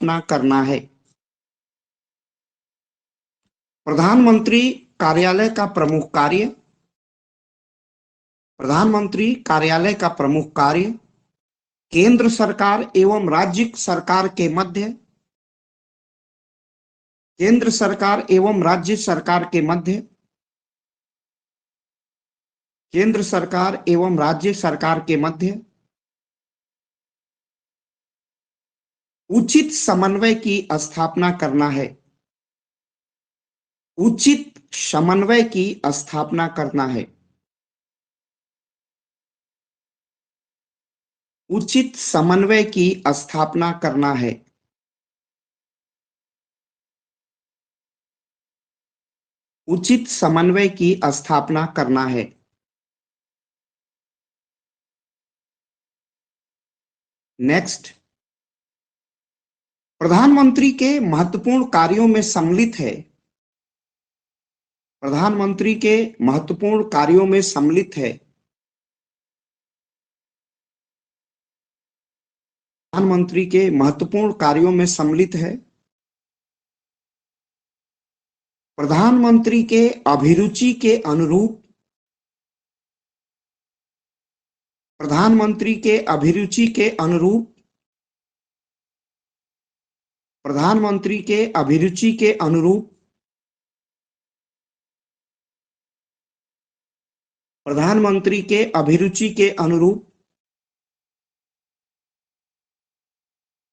अपना करना है। प्रधानमंत्री कार्यालय का प्रमुख कार्य। प्रधानमंत्री कार्यालय का प्रमुख कार्य केंद्र सरकार एवं राज्य सरकार के मध्य केंद्र सरकार एवं राज्य सरकार के मध्य केंद्र सरकार एवं राज्य सरकार के मध्य उचित समन्वय की स्थापना करना है। उचित समन्वय की स्थापना करना है। उचित समन्वय की स्थापना करना है। उचित समन्वय की स्थापना करना है। नेक्स्ट, प्रधानमंत्री के महत्वपूर्ण कार्यों में सम्मिलित है। प्रधानमंत्री के महत्वपूर्ण कार्यों में सम्मिलित है। प्रधानमंत्री के महत्वपूर्ण कार्यों में सम्मिलित है। प्रधानमंत्री के अभिरुचि के अनुरूप। प्रधानमंत्री के अभिरुचि के अनुरूप। प्रधानमंत्री के अभिरुचि के अनुरूप। प्रधानमंत्री के अभिरुचि के अनुरूप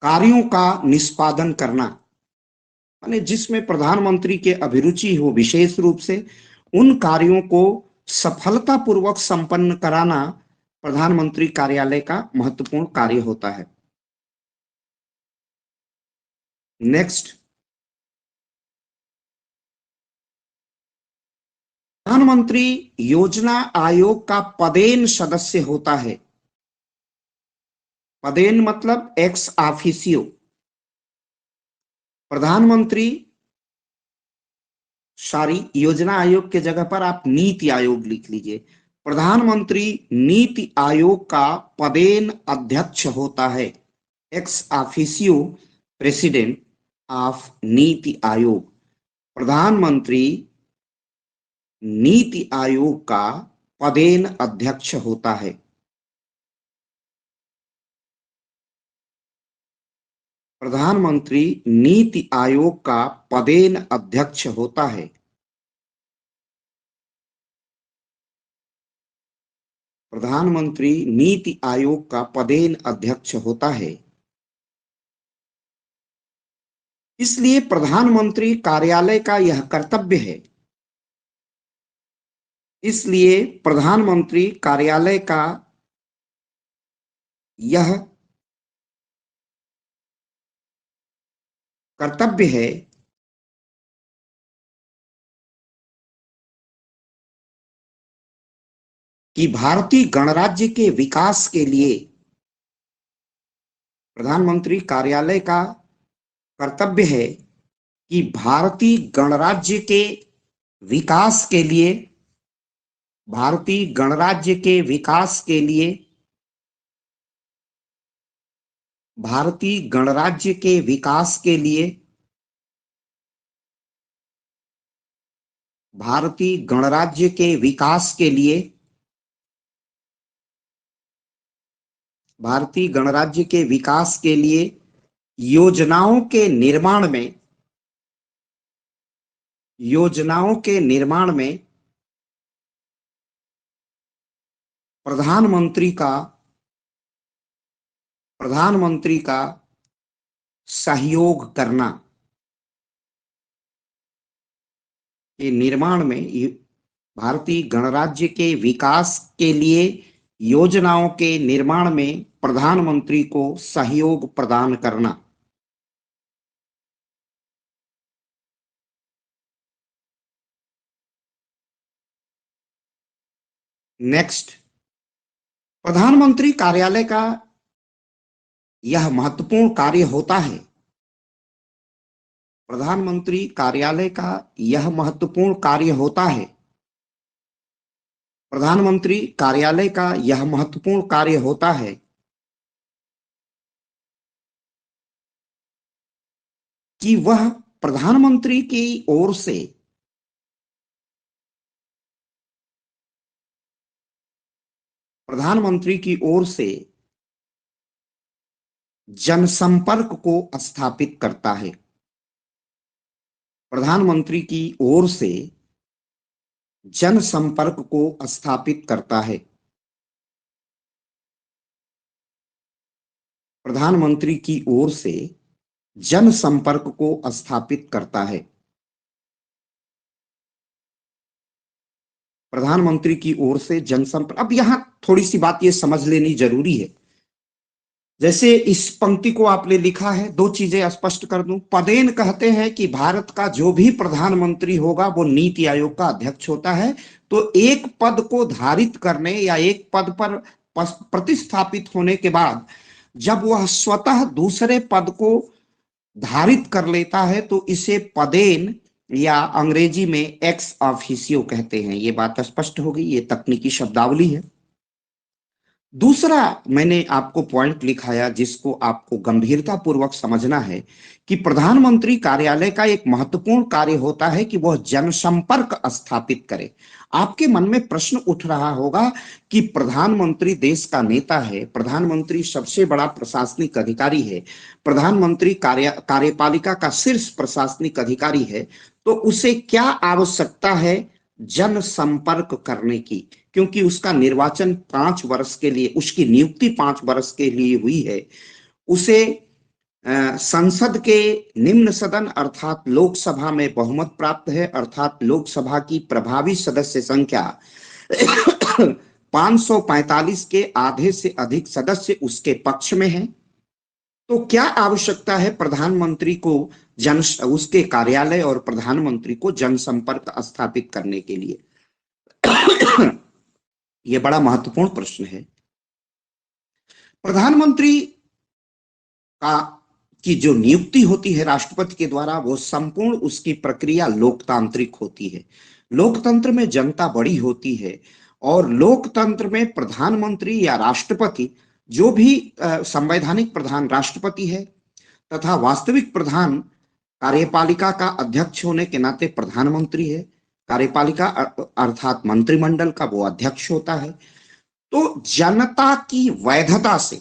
कार्यों का निष्पादन करना, यानी जिसमें प्रधानमंत्री के अभिरुचि हो विशेष रूप से उन कार्यों को सफलतापूर्वक संपन्न कराना प्रधानमंत्री कार्यालय का महत्वपूर्ण कार्य होता है। नेक्स्ट, प्रधानमंत्री योजना आयोग का पदेन सदस्य होता है। पदेन मतलब एक्स ऑफिशियो। प्रधानमंत्री योजना आयोग के जगह पर आप नीति आयोग लिख लीजिए। प्रधानमंत्री नीति आयोग का पदेन अध्यक्ष होता है। Ex officio president of NITI Aayog. प्रधानमंत्री नीति आयोग का पदेन अध्यक्ष होता है। प्रधानमंत्री नीति आयोग का पदेन अध्यक्ष होता है। प्रधानमंत्री नीति आयोग का पदेन अध्यक्ष होता है। इसलिए प्रधानमंत्री कार्यालय का यह कर्तव्य है। इसलिए प्रधानमंत्री कार्यालय का यह कर्तव्य है कि भारतीय गणराज्य के विकास के लिए प्रधानमंत्री कार्यालय का कर्तव्य है कि भारतीय गणराज्य के विकास के लिए भारतीय गणराज्य के विकास के लिए भारतीय गणराज्य के विकास के लिए भारतीय गणराज्य के विकास के लिए भारतीय गणराज्य के विकास के लिए योजनाओं के निर्माण में प्रधानमंत्री का सहयोग करना के निर्माण में भारतीय गणराज्य के विकास के लिए योजनाओं के निर्माण में प्रधानमंत्री को सहयोग प्रदान करना। नेक्स्ट, प्रधानमंत्री कार्यालय का यह महत्वपूर्ण कार्य होता है। प्रधानमंत्री कार्यालय का यह महत्वपूर्ण कार्य होता है। प्रधानमंत्री कार्यालय का यह महत्वपूर्ण कार्य होता है कि वह प्रधानमंत्री की ओर से जनसंपर्क को स्थापित करता है। प्रधानमंत्री की ओर से जनसंपर्क को स्थापित करता है। प्रधानमंत्री की ओर से जनसंपर्क को स्थापित करता है। प्रधानमंत्री की ओर से जनसंपर्क। अब यहां थोड़ी सी बात ये समझ लेनी जरूरी है। जैसे इस पंक्ति को आपने लिखा है, दो चीजें स्पष्ट कर दूं। पदेन कहते हैं कि भारत का जो भी प्रधानमंत्री होगा वो नीति आयोग का अध्यक्ष होता है। तो एक पद को धारित करने या एक पद पर प्रतिस्थापित होने के बाद जब वह स्वतः दूसरे पद को धारित कर लेता है तो इसे पदेन या अंग्रेजी में एक्स ऑफिसियो कहते हैं। ये बात स्पष्ट हो गई, ये तकनीकी शब्दावली है। दूसरा मैंने आपको पॉइंट लिखाया जिसको आपको गंभीरता पूर्वक समझना है कि प्रधानमंत्री कार्यालय का एक महत्वपूर्ण कार्य होता है कि वह जनसंपर्क स्थापित करे। आपके मन में प्रश्न उठ रहा होगा कि प्रधानमंत्री देश का नेता है, प्रधानमंत्री सबसे बड़ा प्रशासनिक अधिकारी है, प्रधानमंत्री कार्यपालिका का शीर्ष प्रशासनिक अधिकारी है, तो उसे क्या आवश्यकता है जनसंपर्क करने की, क्योंकि उसका निर्वाचन 5 वर्ष के लिए, उसकी नियुक्ति 5 वर्ष के लिए हुई है। उसे संसद के निम्न सदन अर्थात लोकसभा में बहुमत प्राप्त है, अर्थात लोकसभा की प्रभावी सदस्य संख्या 545 के आधे से अधिक सदस्य उसके पक्ष में हैं। तो क्या आवश्यकता है प्रधानमंत्री को उसके कार्यालय और प्रधानमंत्री को जनसंपर्क स्थापित करने के लिए? यह बड़ा महत्वपूर्ण प्रश्न है। प्रधानमंत्री का की जो नियुक्ति होती है राष्ट्रपति के द्वारा, वो संपूर्ण उसकी प्रक्रिया लोकतांत्रिक होती है। लोकतंत्र में जनता बड़ी होती है और लोकतंत्र में प्रधानमंत्री या राष्ट्रपति, जो भी संवैधानिक प्रधान राष्ट्रपति है तथा वास्तविक प्रधान कार्यपालिका का अध्यक्ष होने के नाते प्रधानमंत्री है, कार्यपालिका अर्थात मंत्रिमंडल का वो अध्यक्ष होता है। तो जनता की वैधता से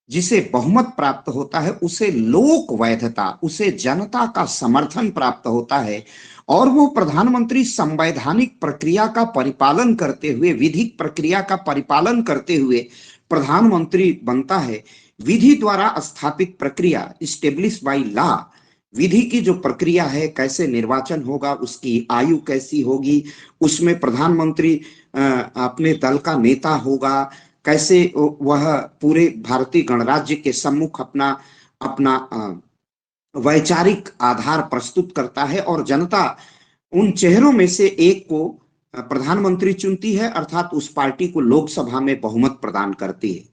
जिसे बहुमत प्राप्त होता है उसे लोक वैधता, उसे जनता का समर्थन प्राप्त होता है और वो प्रधानमंत्री संवैधानिक प्रक्रिया का परिपालन करते हुए, विधिक प्रक्रिया का परिपालन करते हुए प्रधानमंत्री बनता है। विधि द्वारा स्थापित प्रक्रिया, स्टेब्लिश बाय लॉ, विधि की जो प्रक्रिया है, कैसे निर्वाचन होगा, उसकी आयु कैसी होगी, उसमें प्रधानमंत्री अपने दल का नेता होगा, कैसे वह पूरे भारतीय गणराज्य के सम्मुख अपना अपना वैचारिक आधार प्रस्तुत करता है और जनता उन चेहरों में से एक को प्रधानमंत्री चुनती है, अर्थात उस पार्टी को लोकसभा में बहुमत प्रदान करती है।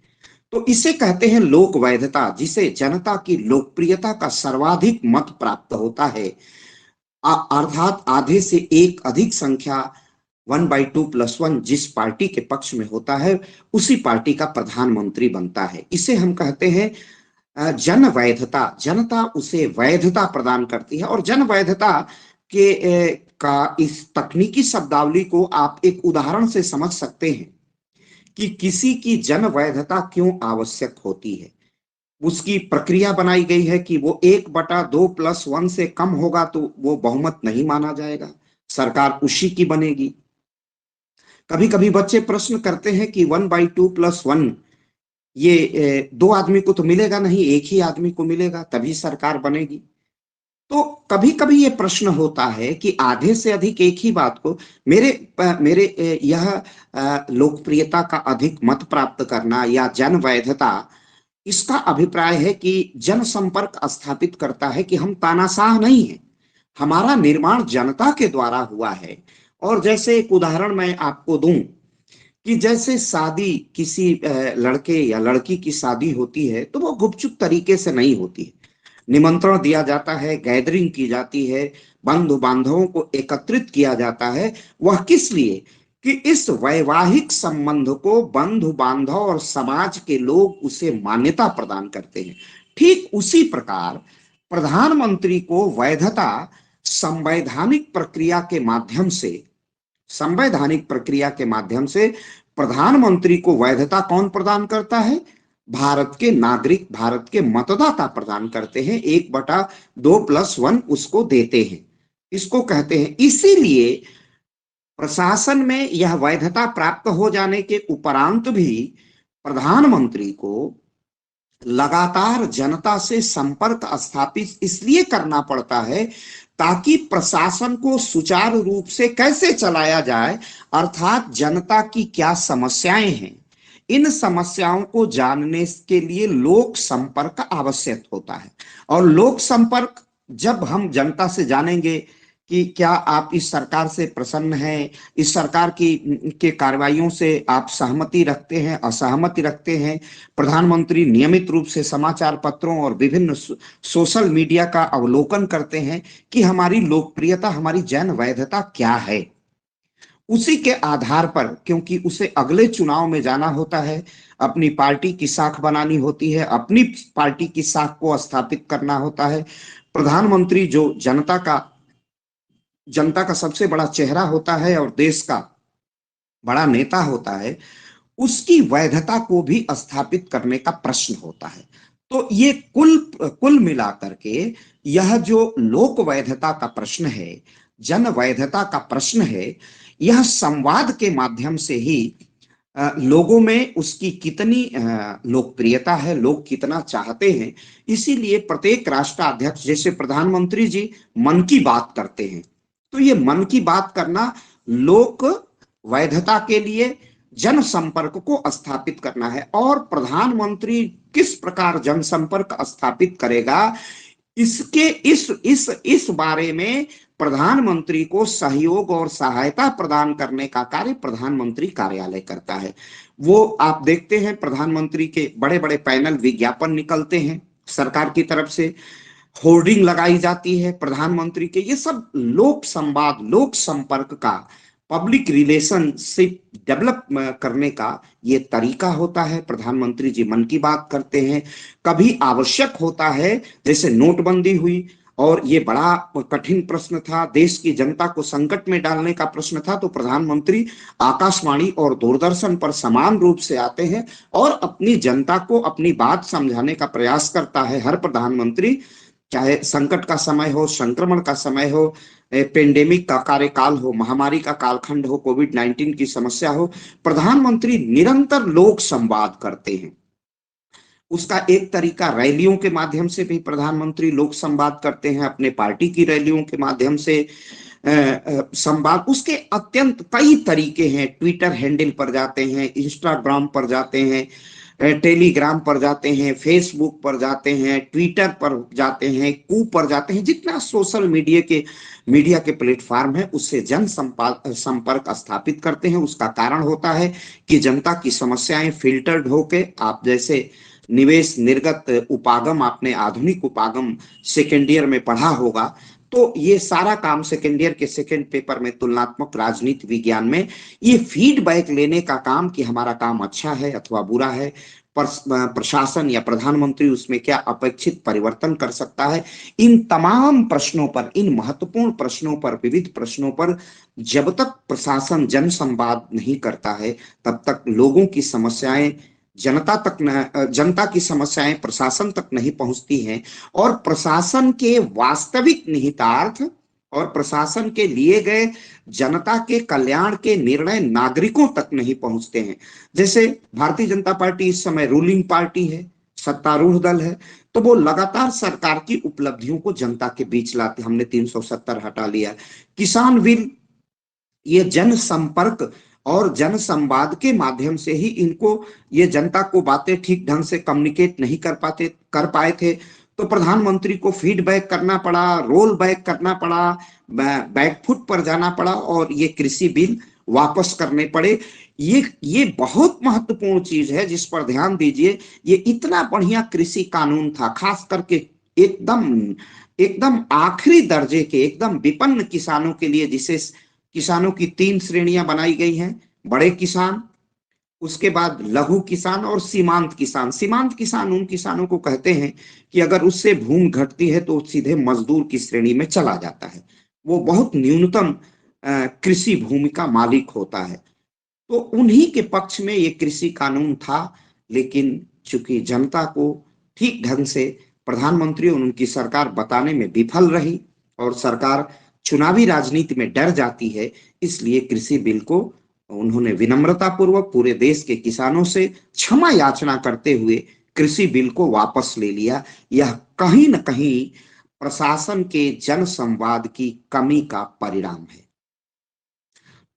तो इसे कहते हैं लोक वैधता, जिसे जनता की लोकप्रियता का सर्वाधिक मत प्राप्त होता है, अर्थात आधे से एक अधिक संख्या 1/2+1 जिस पार्टी के पक्ष में होता है उसी पार्टी का प्रधानमंत्री बनता है। इसे हम कहते हैं जन वैधता। जनता उसे वैधता प्रदान करती है और जन वैधता के का इस तकनीकी शब्दावली को आप एक उदाहरण से समझ सकते हैं कि किसी की जन वैधता क्यों आवश्यक होती है। उसकी प्रक्रिया बनाई गई है कि वो 1/2+1 से कम होगा तो वो बहुमत नहीं माना जाएगा, सरकार उसी की बनेगी। कभी कभी बच्चे प्रश्न करते हैं कि 1/2+1 ये 2 आदमी को तो मिलेगा नहीं, एक ही आदमी को मिलेगा तभी सरकार बनेगी। तो कभी कभी ये प्रश्न होता है कि आधे से अधिक एक ही बात को मेरे यह लोकप्रियता का अधिक मत प्राप्त करना या जन वैधता, इसका अभिप्राय है कि जनसंपर्क स्थापित करता है कि हम तानाशाह नहीं है, हमारा निर्माण जनता के द्वारा हुआ है। और जैसे एक उदाहरण मैं आपको दूं कि जैसे शादी, किसी लड़के या लड़की की शादी होती है तो वो गुपचुप तरीके से नहीं होती है, निमंत्रण दिया जाता है, गैदरिंग की जाती है, बंधु बांधवों को एकत्रित किया जाता है। वह किस लिए? कि इस वैवाहिक संबंध को बंधु बांधव और समाज के लोग उसे मान्यता प्रदान करते हैं। ठीक उसी प्रकार प्रधानमंत्री को वैधता संवैधानिक प्रक्रिया के माध्यम से, संवैधानिक प्रक्रिया के माध्यम से प्रधानमंत्री को वैधता कौन प्रदान करता है? भारत के नागरिक, भारत के मतदाता प्रदान करते हैं। 1/2+1 उसको देते हैं, इसको कहते हैं। इसीलिए प्रशासन में यह वैधता प्राप्त हो जाने के उपरांत भी प्रधानमंत्री को लगातार जनता से संपर्क स्थापित इसलिए करना पड़ता है ताकि प्रशासन को सुचारू रूप से कैसे चलाया जाए, अर्थात जनता की क्या समस्याएं हैं, इन समस्याओं को जानने के लिए लोक संपर्क आवश्यक होता है। और लोक संपर्क जब हम जनता से जानेंगे कि क्या आप इस सरकार से प्रसन्न हैं, इस सरकार की के कार्रवाइयों से आप सहमति रखते हैं, असहमति रखते हैं। प्रधानमंत्री नियमित रूप से समाचार पत्रों और विभिन्न सोशल मीडिया का अवलोकन करते हैं कि हमारी लोकप्रियता, हमारी जन वैधता क्या है। उसी के आधार पर, क्योंकि उसे अगले चुनाव में जाना होता है, अपनी पार्टी की साख बनानी होती है, अपनी पार्टी की साख को स्थापित करना होता है। प्रधानमंत्री जो जनता का सबसे बड़ा चेहरा होता है और देश का बड़ा नेता होता है, उसकी वैधता को भी स्थापित करने का प्रश्न होता है। तो ये कुल मिलाकर के यह जो लोक वैधता का प्रश्न है, जन वैधता का प्रश्न है, यह संवाद के माध्यम से ही लोगों में उसकी कितनी लोकप्रियता है, लोग कितना चाहते हैं। इसीलिए प्रत्येक राष्ट्राध्यक्ष, जैसे प्रधानमंत्री जी मन की बात करते हैं, तो ये मन की बात करना लोक वैधता के लिए जनसंपर्क को स्थापित करना है। और प्रधानमंत्री किस प्रकार जनसंपर्क स्थापित करेगा, इसके इस बारे में प्रधानमंत्री को सहयोग और सहायता प्रदान करने का कार्य प्रधानमंत्री कार्यालय करता है। वो आप देखते हैं, प्रधानमंत्री के बड़े बड़े पैनल विज्ञापन निकलते हैं, सरकार की तरफ से होर्डिंग लगाई जाती है प्रधानमंत्री के। ये सब लोक संवाद, लोक संपर्क का, पब्लिक रिलेशनशिप डेवलप करने का ये तरीका होता है। प्रधानमंत्री जी मन की बात करते हैं। कभी आवश्यक होता है, जैसे नोटबंदी हुई और ये बड़ा कठिन प्रश्न था, देश की जनता को संकट में डालने का प्रश्न था, तो प्रधानमंत्री आकाशवाणी और दूरदर्शन पर समान रूप से आते हैं और अपनी जनता को अपनी बात समझाने का प्रयास करता है। हर प्रधानमंत्री, चाहे संकट का समय हो, संक्रमण का समय हो, पेंडेमिक का कार्यकाल हो, महामारी का कालखंड हो, कोविड-19 की समस्या हो, प्रधानमंत्री निरंतर लोक संवाद करते हैं। उसका एक तरीका रैलियों के माध्यम से भी प्रधानमंत्री लोक संवाद करते हैं, अपने पार्टी की रैलियों के माध्यम से संवाद। उसके अत्यंत कई तरीके हैं। ट्विटर हैंडल पर जाते हैं, इंस्टाग्राम पर जाते हैं, टेलीग्राम पर जाते हैं, फेसबुक पर जाते हैं, ट्विटर पर जाते हैं, कू पर जाते हैं। जितना सोशल मीडिया के प्लेटफॉर्म है, उससे जन संपर्क स्थापित करते हैं। उसका कारण होता है कि जनता की समस्याएं फिल्टर्ड होके, आप जैसे निवेश निर्गत उपागम, आपने आधुनिक उपागम सेकेंड ईयर में पढ़ा होगा, तो ये सारा काम सेकेंड ईयर के सेकेंड पेपर में, तुलनात्मक राजनीति विज्ञान में, ये फीडबैक लेने का काम कि हमारा काम अच्छा है अथवा बुरा है, प्रशासन या प्रधानमंत्री उसमें क्या अपेक्षित परिवर्तन कर सकता है। इन तमाम प्रश्नों पर, इन महत्वपूर्ण प्रश्नों पर, विविध प्रश्नों पर जब तक प्रशासन जन संवाद नहीं करता है, तब तक लोगों की समस्याएं जनता की समस्याएं प्रशासन तक नहीं पहुंचती हैं और प्रशासन के वास्तविक निहितार्थ और प्रशासन के लिए गए जनता के कल्याण के निर्णय नागरिकों तक नहीं पहुंचते हैं। जैसे भारतीय जनता पार्टी इस समय रूलिंग पार्टी है, सत्तारूढ़ दल है, तो वो लगातार सरकार की उपलब्धियों को जनता के बीच लाते। हमने 370 हटा लिया, किसान बिल, ये जन संपर्क और जन संवाद के माध्यम से ही इनको, ये जनता को बातें ठीक ढंग से कम्युनिकेट नहीं कर पाए थे, तो प्रधानमंत्री को फीडबैक करना पड़ा, रोल बैक करना पड़ा, बैकफुट पर जाना पड़ा और ये कृषि बिल वापस करने पड़े। ये बहुत महत्वपूर्ण चीज है जिस पर ध्यान दीजिए। ये इतना बढ़िया कृषि कानून था, खास करके एकदम आखिरी दर्जे के, एकदम विपन्न किसानों के लिए, जिसे किसानों की 3 श्रेणियां बनाई गई हैं। बड़े किसान, उसके बाद लघु किसान और सीमांत किसान। सीमांत किसान उन किसानों को कहते हैं कि अगर उससे भूमि घटती है तो सीधे मजदूर की श्रेणी में चला जाता है, वो बहुत न्यूनतम कृषि भूमि का मालिक होता है। तो उन्हीं के पक्ष में ये कृषि कानून था, लेकिन चूंकि जनता को ठीक ढंग से प्रधानमंत्री और उनकी सरकार बताने में विफल रही और सरकार चुनावी राजनीति में डर जाती है, इसलिए कृषि बिल को उन्होंने विनम्रता पूर्वक पूरे देश के किसानों से क्षमा याचना करते हुए कृषि बिल को वापस ले लिया। यह कहीं न कहीं प्रशासन के जन संवाद की कमी का परिणाम है।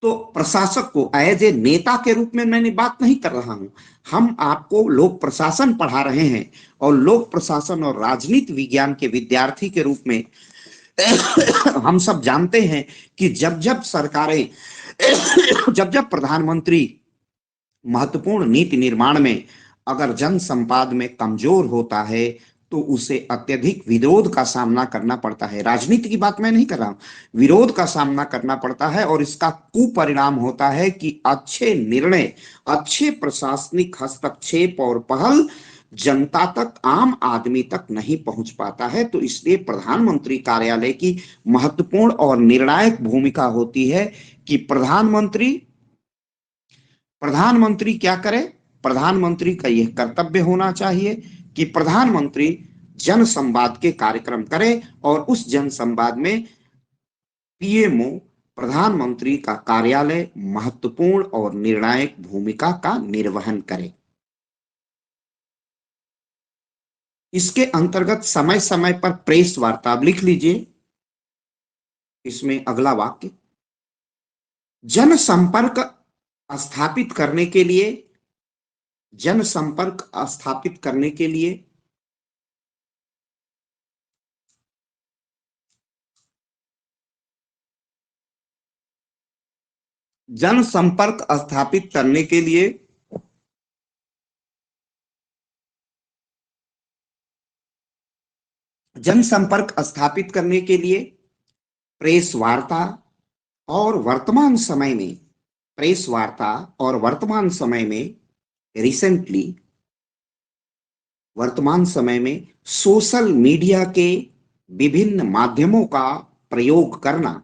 तो प्रशासक को एज ए नेता के रूप में मैंने बात नहीं कर रहा हूं, हम आपको लोक प्रशासन पढ़ा रहे हैं और लोक प्रशासन और राजनीति विज्ञान के विद्यार्थी के रूप में हम सब जानते हैं कि जब जब सरकारें जब जब प्रधानमंत्री महत्वपूर्ण नीति निर्माण में अगर जन संवाद में कमजोर होता है तो उसे अत्यधिक विरोध का सामना करना पड़ता है। राजनीति की बात मैं नहीं कर रहा हूं, विरोध का सामना करना पड़ता है और इसका कुपरिणाम होता है कि अच्छे निर्णय, अच्छे प्रशासनिक हस्तक्षेप और पहल जनता तक, आम आदमी तक नहीं पहुंच पाता है। तो इसलिए प्रधानमंत्री कार्यालय की महत्वपूर्ण और निर्णायक भूमिका होती है कि प्रधानमंत्री क्या करे। प्रधानमंत्री का यह कर्तव्य होना चाहिए कि प्रधानमंत्री जन संवाद के कार्यक्रम करे और उस जन संवाद में पीएमओ, प्रधानमंत्री का कार्यालय महत्वपूर्ण और निर्णायक भूमिका का निर्वहन करे। इसके अंतर्गत समय समय पर प्रेस वार्ता, अब लिख लीजिए इसमें अगला वाक्य, जनसंपर्क स्थापित करने के लिए, जनसंपर्क स्थापित करने के लिए जनसंपर्क स्थापित करने के लिए जनसंपर्क स्थापित करने के लिए प्रेस वार्ता और वर्तमान समय में, प्रेस वार्ता और वर्तमान समय में रिसेंटली, वर्तमान समय में सोशल मीडिया के विभिन्न माध्यमों का प्रयोग करना,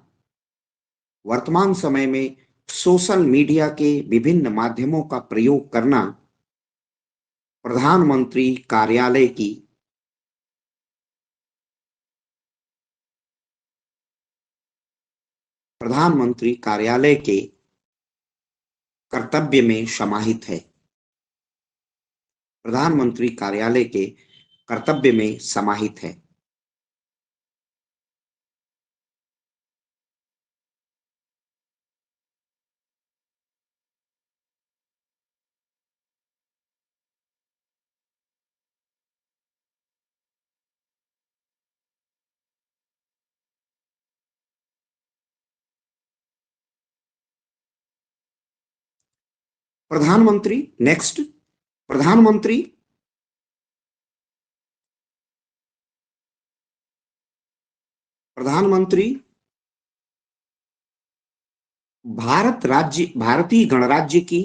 वर्तमान समय में सोशल मीडिया के विभिन्न माध्यमों का प्रयोग करना प्रधानमंत्री कार्यालय की प्रधानमंत्री कार्यालय के कर्तव्य में समाहित है, प्रधानमंत्री कार्यालय के कर्तव्य में समाहित है। प्रधानमंत्री, नेक्स्ट, प्रधानमंत्री प्रधानमंत्री भारतीय गणराज्य की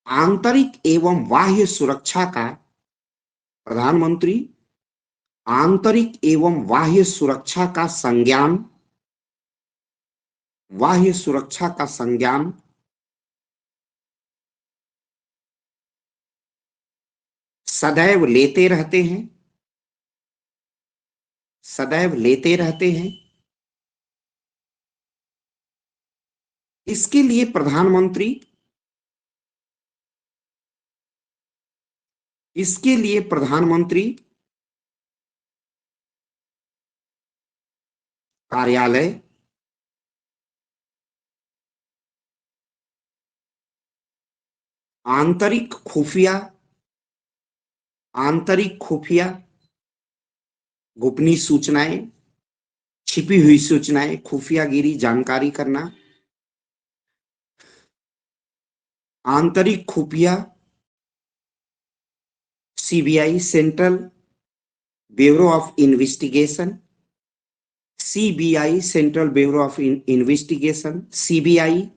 आंतरिक एवं बाह्य सुरक्षा का, प्रधानमंत्री आंतरिक एवं बाह्य सुरक्षा का संज्ञान, बाह्य सुरक्षा का संज्ञान सदैव लेते रहते हैं, सदैव लेते रहते हैं। इसके लिए प्रधानमंत्री, इसके लिए प्रधानमंत्री कार्यालय आंतरिक खुफिया, आंतरिक खुफिया गोपनीय सूचनाएं, छिपी हुई सूचनाएं, खुफियागिरी जानकारी करना, आंतरिक खुफिया CBI, central bureau of investigation, CBI, central bureau of investigation, CBI,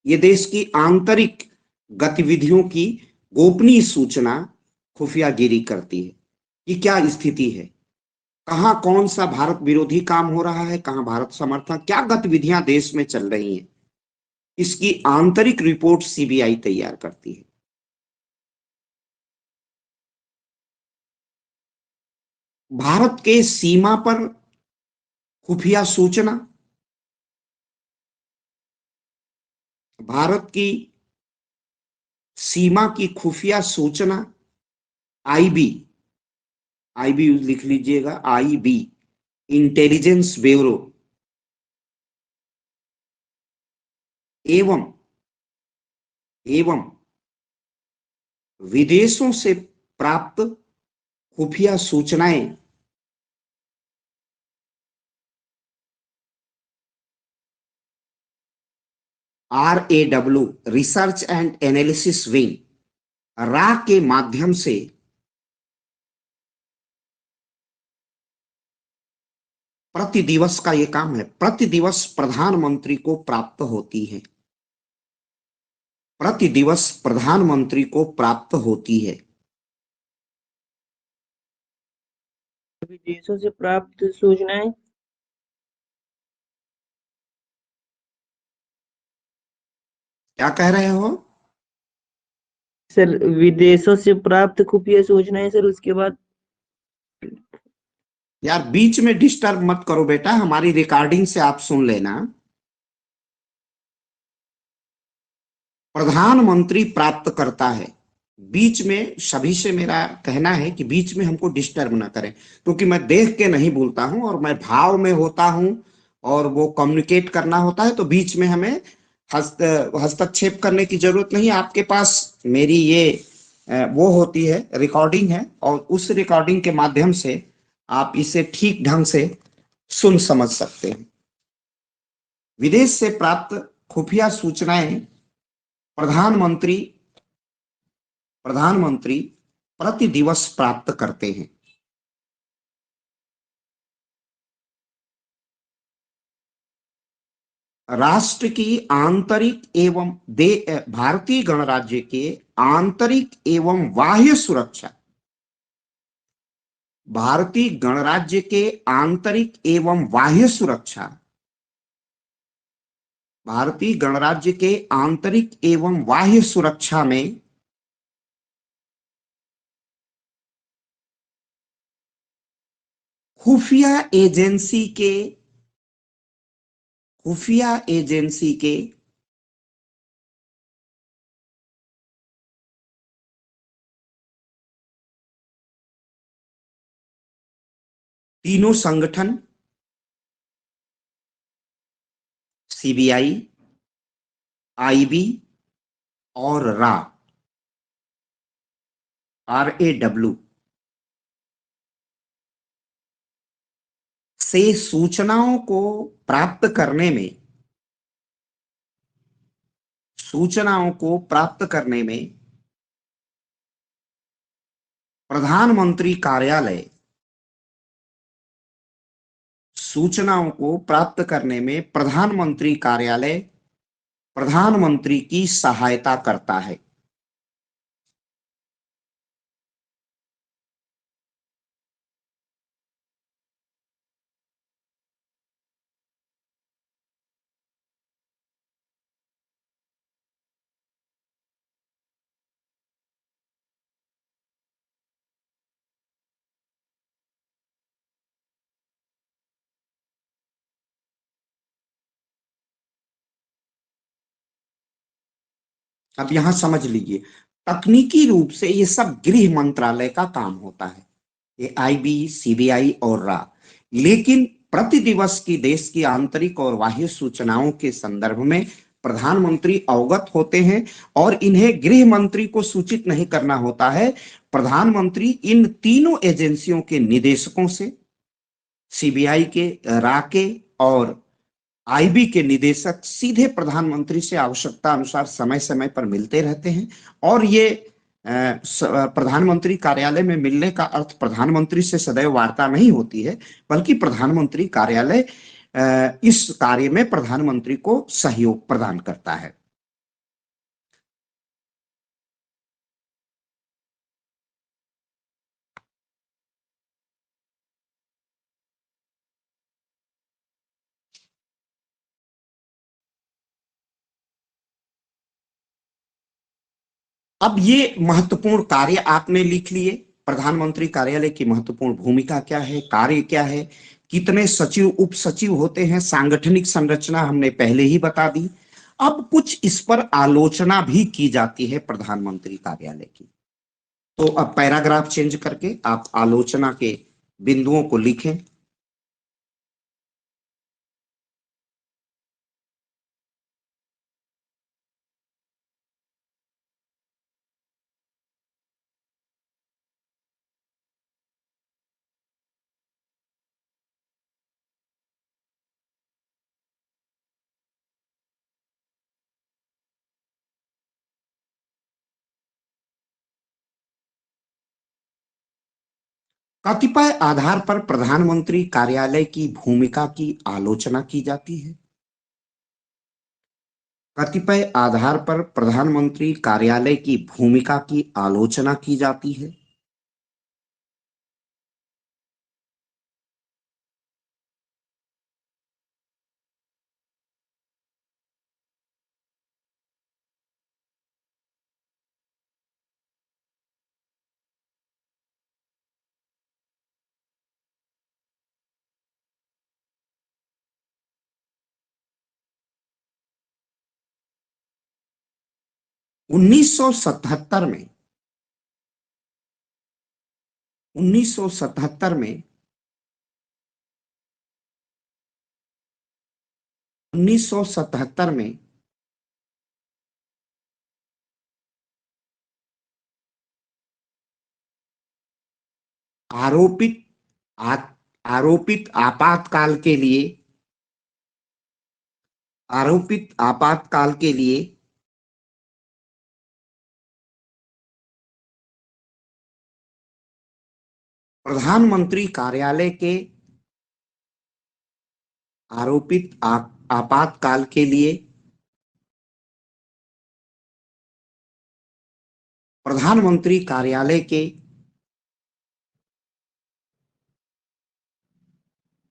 ये देश की आंतरिक गतिविधियों की गोपनीय सूचना खुफियागिरी करती है। कि क्या स्थिति है, कहाँ कौन सा भारत विरोधी काम हो रहा है, कहाँ भारत समर्थन, क्या गतिविधियां देश में चल रही हैं, इसकी आंतरिक रिपोर्ट सीबीआई तैयार करती है। भारत के सीमा पर खुफिया सूचना, भारत की सीमा की खुफिया सूचना, आईबी, आईबी लिख लीजिएगा, आईबी, इंटेलिजेंस ब्यूरो, एवं एवं विदेशों से प्राप्त खुफिया सूचनाएं RAW, research and analysis wing, रा के माध्यम से प्रति दिवस का यह काम है, प्रति दिवस प्रधानमंत्री को प्राप्त होती है, प्रति दिवस प्रधानमंत्री को प्राप्त होती है। विदेशों से प्राप्त सूचनाएं, क्या कह रहे हो? सर विदेशों से प्राप्त खुफिया सूचनाएं सर, उसके बाद यार बीच में डिस्टर्ब मत करो बेटा, हमारी रिकॉर्डिंग से आप सुन लेना। प्रधानमंत्री प्राप्त करता है, बीच में सभी से मेरा कहना है कि बीच में हमको डिस्टर्ब ना करें, क्योंकि मैं देख के नहीं बोलता हूं और मैं भाव में होता हूं और वो कम्युनिकेट करना होता है, तो बीच में हमें हस्तक्षेप करने की जरूरत नहीं। आपके पास मेरी ये वो होती है, रिकॉर्डिंग है, और उस रिकॉर्डिंग के माध्यम से आप इसे ठीक ढंग से सुन समझ सकते हैं। विदेश से प्राप्त खुफिया सूचनाएं प्रधानमंत्री प्रधानमंत्री प्रति दिवस प्राप्त करते हैं। राष्ट्र की आंतरिक एवं भारतीय गणराज्य के आंतरिक एवं बाह्य सुरक्षा, भारतीय गणराज्य के आंतरिक एवं बाह्य सुरक्षा, भारतीय गणराज्य के आंतरिक एवं बाह्य सुरक्षा में खुफिया एजेंसी के तीनों संगठन, सीबीआई, आईबी और RAW से सूचनाओं को प्राप्त करने में, सूचनाओं को प्राप्त करने में प्रधानमंत्री कार्यालय, सूचनाओं को प्राप्त करने में प्रधानमंत्री कार्यालय प्रधानमंत्री की सहायता करता है। अब यहां समझ लीजिए, तकनीकी रूप से ये सब गृह मंत्रालय का काम होता है, ये आईबी, सीबीआई और लेकिन प्रति दिवस की देश की आंतरिक और बाह्य सूचनाओं के संदर्भ में प्रधानमंत्री अवगत होते हैं और इन्हें गृह मंत्री को सूचित नहीं करना होता है। प्रधानमंत्री इन तीनों एजेंसियों के निदेशकों से, सीबीआई के, के और आईबी के निदेशक सीधे प्रधानमंत्री से आवश्यकता अनुसार समय समय पर मिलते रहते हैं। और ये प्रधानमंत्री कार्यालय में मिलने का अर्थ प्रधानमंत्री से सदैव वार्ता नहीं होती है, बल्कि प्रधानमंत्री कार्यालय इस कार्य में प्रधानमंत्री को सहयोग प्रदान करता है। अब ये महत्वपूर्ण कार्य आपने लिख लिए। प्रधानमंत्री कार्यालय की महत्वपूर्ण भूमिका क्या है, कार्य क्या है, कितने सचिव उप सचिव होते हैं, सांगठनिक संरचना हमने पहले ही बता दी। अब कुछ इस पर आलोचना भी की जाती है प्रधानमंत्री कार्यालय की। तो अब पैराग्राफ चेंज करके आप आलोचना के बिंदुओं को लिखें। कतिपय आधार पर प्रधानमंत्री कार्यालय की भूमिका की आलोचना की जाती है। कतिपय आधार पर प्रधानमंत्री कार्यालय की भूमिका की आलोचना की जाती है। 1977 में 1977 में 1977 में आरोपित आ, आरोपित आपातकाल के लिए आरोपित आपातकाल के लिए प्रधानमंत्री कार्यालय के आपातकाल के लिए प्रधानमंत्री कार्यालय के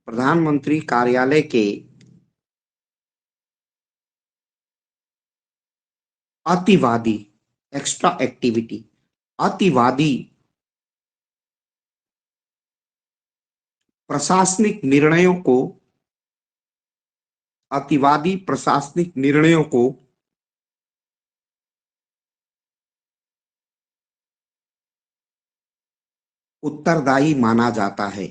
प्रधानमंत्री कार्यालय के अतिवादी एक्स्ट्रा एक्टिविटी अतिवादी प्रशासनिक निर्णयों को अतिवादी प्रशासनिक निर्णयों को उत्तरदायी माना जाता है।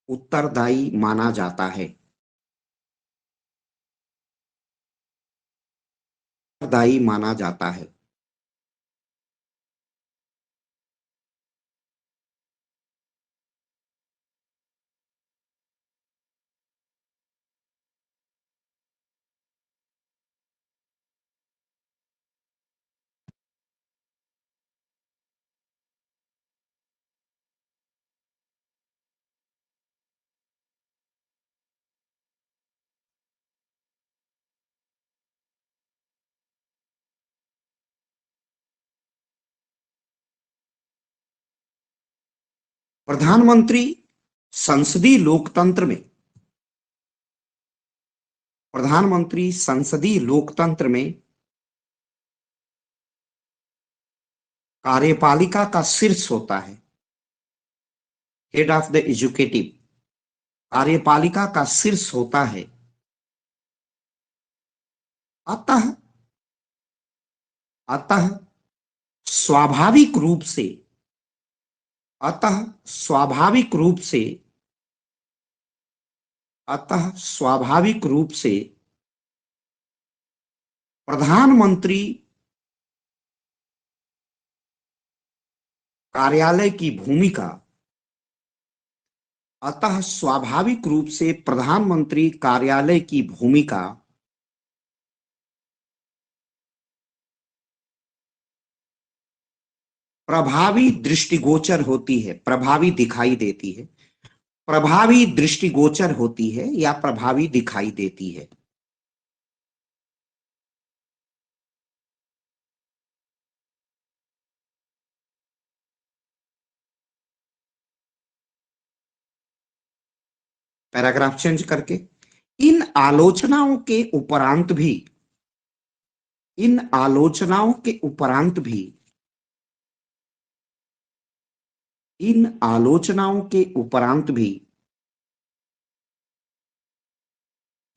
उत्तरदायी माना जाता है। उत्तरदायी माना जाता है। प्रधानमंत्री संसदीय लोकतंत्र में प्रधानमंत्री संसदीय लोकतंत्र में कार्यपालिका का शीर्ष होता है। हेड ऑफ द एजुकेटिव कार्यपालिका का शीर्ष होता है। अतः अतः स्वाभाविक रूप से अतः स्वाभाविक रूप से अतः स्वाभाविक रूप से प्रधानमंत्री कार्यालय की भूमिका अतः स्वाभाविक रूप से प्रधानमंत्री कार्यालय की भूमिका प्रभावी दृष्टिगोचर होती है, प्रभावी दिखाई देती है, प्रभावी दृष्टिगोचर होती है या प्रभावी दिखाई देती है। पैराग्राफ चेंज करके इन आलोचनाओं के उपरांत भी इन आलोचनाओं के उपरांत भी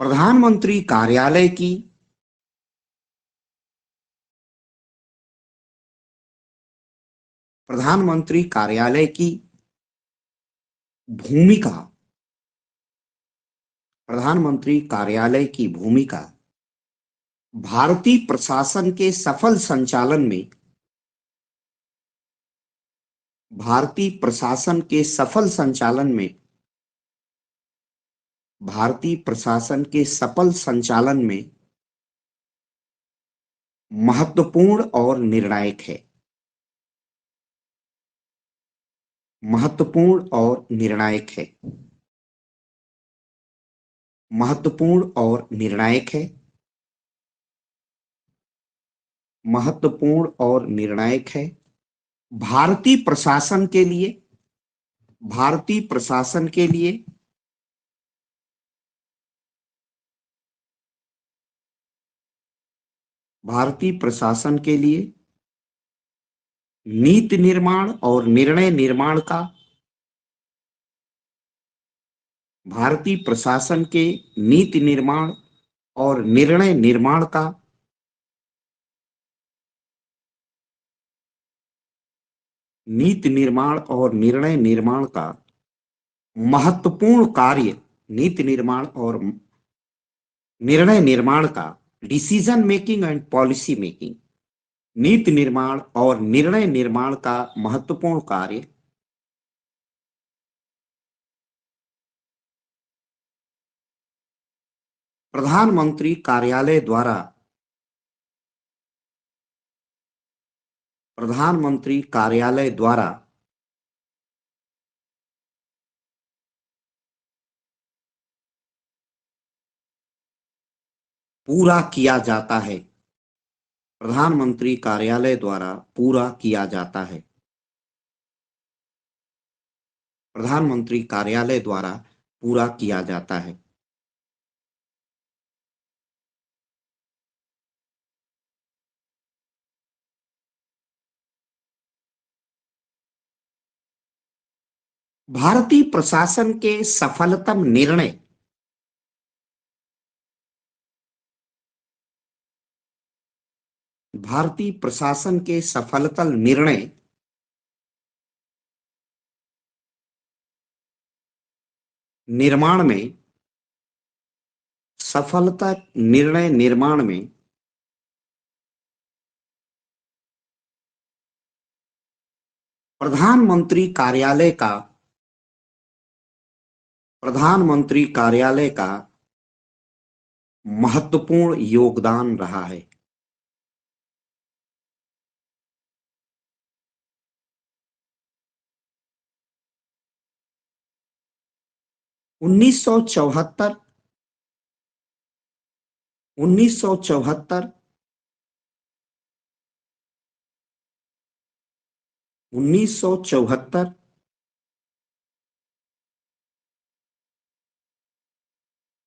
प्रधानमंत्री कार्यालय की भूमिका प्रधानमंत्री कार्यालय की भूमिका भारतीय प्रशासन के सफल संचालन में भारतीय प्रशासन के सफल संचालन में महत्वपूर्ण और निर्णायक है। महत्वपूर्ण और निर्णायक है। महत्वपूर्ण और निर्णायक है। महत्वपूर्ण और निर्णायक है। भारतीय प्रशासन के लिए भारतीय प्रशासन के लिए भारतीय प्रशासन के लिए नीति निर्माण और निर्णय निर्माण का भारतीय प्रशासन के नीति निर्माण और निर्णय निर्माण का नीति निर्माण और निर्णय निर्माण का महत्वपूर्ण कार्य नीति निर्माण और निर्णय निर्माण का decision making and policy making नीति निर्माण और निर्णय निर्माण का महत्वपूर्ण कार्य प्रधानमंत्री कार्यालय द्वारा पूरा किया जाता है। प्रधानमंत्री कार्यालय द्वारा पूरा किया जाता है। प्रधानमंत्री कार्यालय द्वारा पूरा किया जाता है। भारतीय प्रशासन के सफलतम निर्णय भारतीय प्रशासन के सफलतम निर्णय निर्माण में सफलता निर्णय निर्माण में प्रधानमंत्री कार्यालय का महत्वपूर्ण योगदान रहा है। उन्नीस सौ चौहत्तर 1974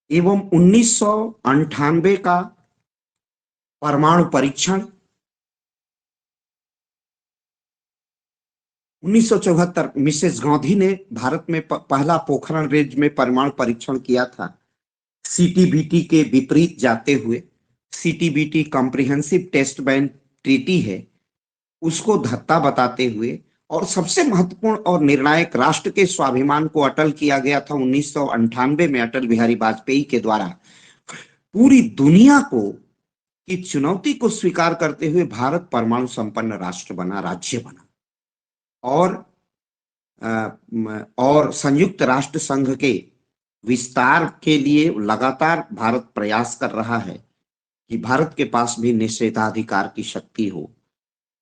एवं 1998 का परमाणु परीक्षण 1974 मिसेस गांधी ने भारत में पहला पोखरण रेंज में परमाणु परीक्षण किया था। सीटीबीटी के विपरीत जाते हुए CTBT comprehensive test ban treaty है, उसको धत्ता बताते हुए और सबसे महत्वपूर्ण और निर्णायक राष्ट्र के स्वाभिमान को अटल किया गया था 1998 में अटल बिहारी वाजपेयी के द्वारा। पूरी दुनिया को की चुनौती को स्वीकार करते हुए भारत परमाणु संपन्न राष्ट्र बना, राज्य बना और संयुक्त राष्ट्र संघ के विस्तार के लिए लगातार भारत प्रयास कर रहा है कि भारत के पास भी निषेधाधिकार की शक्ति हो।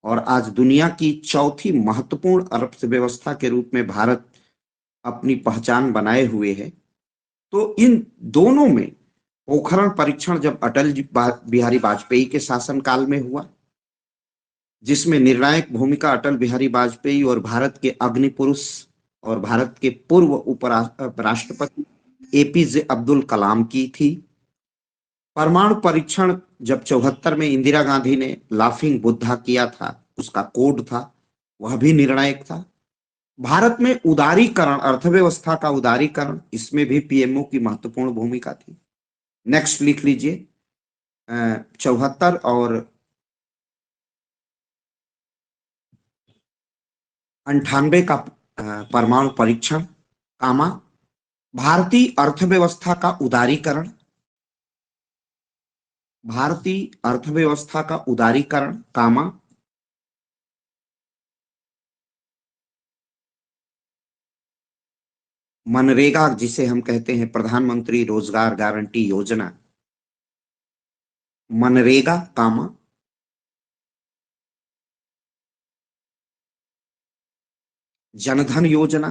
और आज दुनिया की चौथी महत्वपूर्ण अर्थव्यवस्था के रूप में भारत अपनी पहचान बनाए हुए है। तो इन दोनों में पोखरण परीक्षण जब अटल बिहारी वाजपेयी के शासनकाल में हुआ, जिसमें निर्णायक भूमिका अटल बिहारी वाजपेयी और भारत के अग्नि पुरुष और भारत के पूर्व उपराष्ट्रपति एपीजे अब्दुल कलाम की थी। परमाणु परीक्षण जब 74 में इंदिरा गांधी ने लाफिंग बुद्धा किया था, उसका कोड था, वह भी निर्णायक था। भारत में उदारीकरण, अर्थव्यवस्था का उदारीकरण, इसमें भी पीएमओ की महत्वपूर्ण भूमिका थी। नेक्स्ट लिख लीजिए, 74 और 98 का परमाणु परीक्षण, कामा भारतीय अर्थव्यवस्था का उदारीकरण, भारतीय अर्थव्यवस्था का उदारीकरण, कामा मनरेगा जिसे हम कहते हैं प्रधानमंत्री रोजगार गारंटी योजना, मनरेगा, कामा जनधन योजना,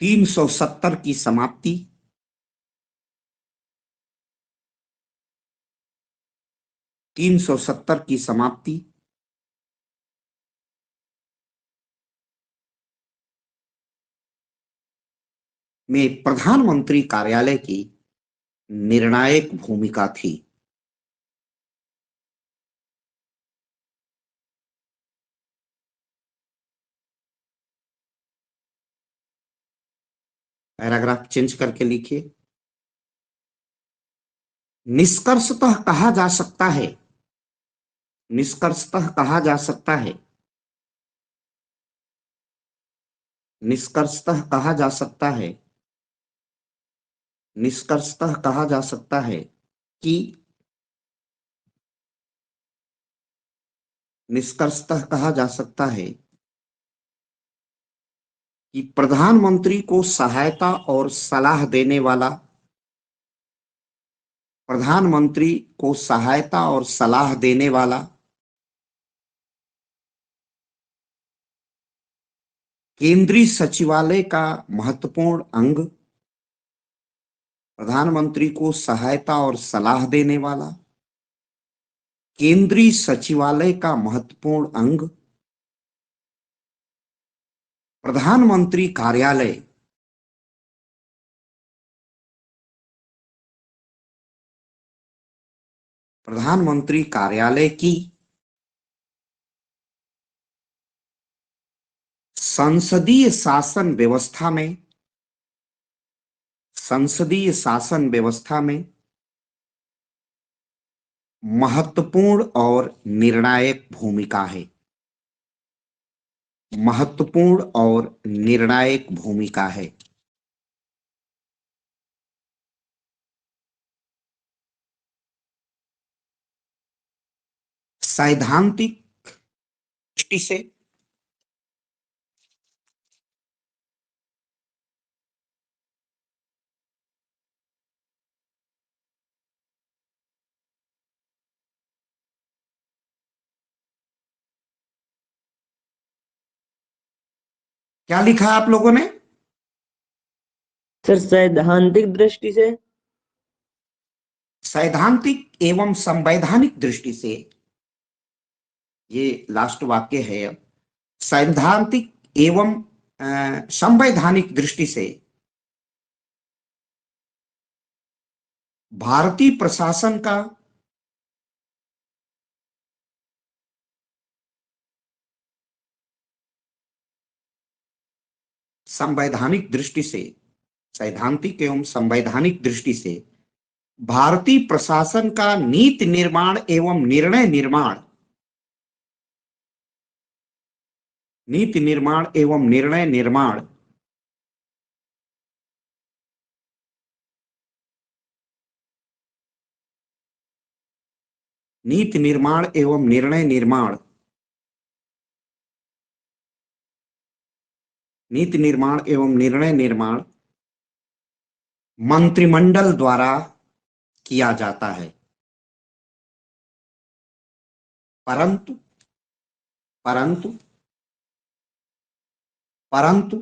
370 की समाप्ति, 370 की समाप्ति, में प्रधानमंत्री कार्यालय की निर्णायक भूमिका थी। पैराग्राफ चेंज करके लिखिए। निष्कर्षतः कहा जा सकता है, निष्कर्षतः कहा जा सकता है, निष्कर्षतः कहा जा सकता है, निष्कर्षतः कहा जा सकता है कि, निष्कर्षतः कहा जा सकता है कि प्रधानमंत्री को सहायता और सलाह देने वाला, प्रधानमंत्री को सहायता और सलाह देने वाला केंद्रीय सचिवालय का महत्वपूर्ण अंग, प्रधानमंत्री को सहायता और सलाह देने वाला केंद्रीय सचिवालय का महत्वपूर्ण अंग, प्रधानमंत्री कार्यालय, प्रधानमंत्री कार्यालय की संसदीय शासन व्यवस्था में, संसदीय शासन व्यवस्था में महत्वपूर्ण और निर्णायक भूमिका है, महत्वपूर्ण और निर्णायक भूमिका है। सैद्धांतिक दृष्टि से क्या लिखा है आप लोगों ने? सर सैद्धांतिक दृष्टि से, सैद्धांतिक एवं संवैधानिक दृष्टि से, ये लास्ट वाक्य है। अब सैद्धांतिक एवं संवैधानिक दृष्टि से भारतीय प्रशासन का संवैधानिक दृष्टि से, सैद्धांतिक एवं संवैधानिक दृष्टि से भारतीय प्रशासन का नीति निर्माण एवं निर्णय निर्माण, नीति निर्माण एवं निर्णय निर्माण नीति निर्माण एवं निर्णय निर्माण, नीति निर्माण एवं निर्णय निर्माण मंत्रिमंडल द्वारा किया जाता है। परंतु परंतु परंतु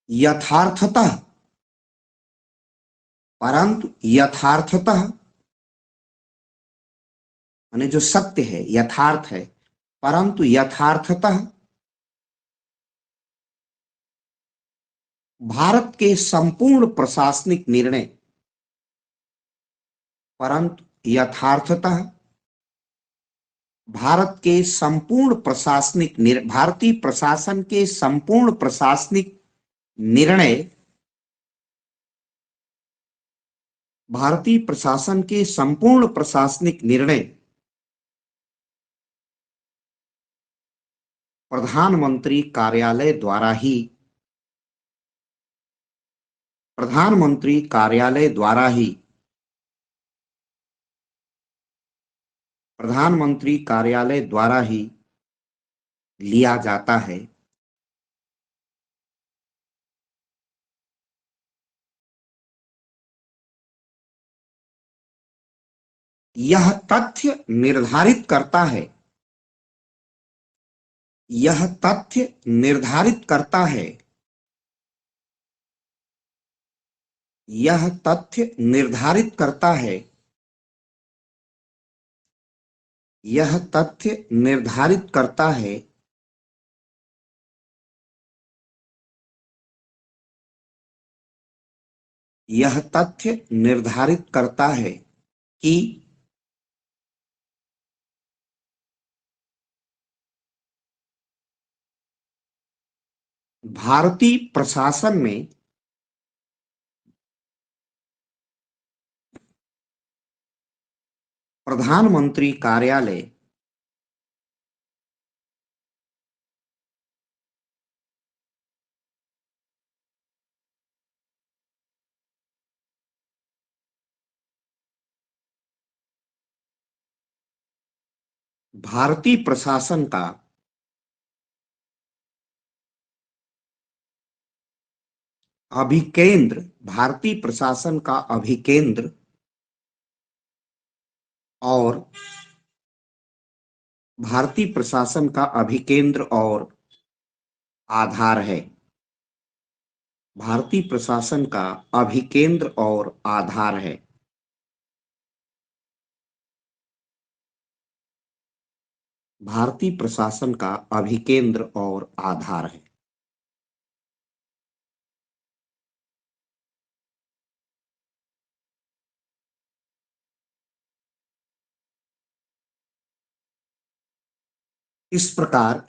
यथार्थतः, परंतु यथार्थतः माने जो सत्य है, यथार्थ है, परंतु यथार्थतः भारत के संपूर्ण प्रशासनिक निर्णय परंतु यथार्थतः भारतीय प्रशासन के संपूर्ण प्रशासनिक निर्णय भारतीय प्रशासन के संपूर्ण प्रशासनिक निर्णय प्रधानमंत्री कार्यालय द्वारा ही प्रधानमंत्री कार्यालय द्वारा ही प्रधानमंत्री कार्यालय द्वारा ही लिया जाता है। यह तथ्य निर्धारित करता है यह तथ्य निर्धारित करता है यह तथ्य निर्धारित करता है यह तथ्य निर्धारित करता है यह तथ्य निर्धारित करता है कि भारतीय प्रशासन में प्रधानमंत्री कार्यालय भारतीय प्रशासन का अभिकेंद्र भारतीय प्रशासन का अभिकेंद्र और भारतीय प्रशासन का अभिकेंद्र और आधार है। भारतीय प्रशासन का अभिकेंद्र और आधार है। भारतीय प्रशासन का अभिकेंद्र और आधार है। इस प्रकार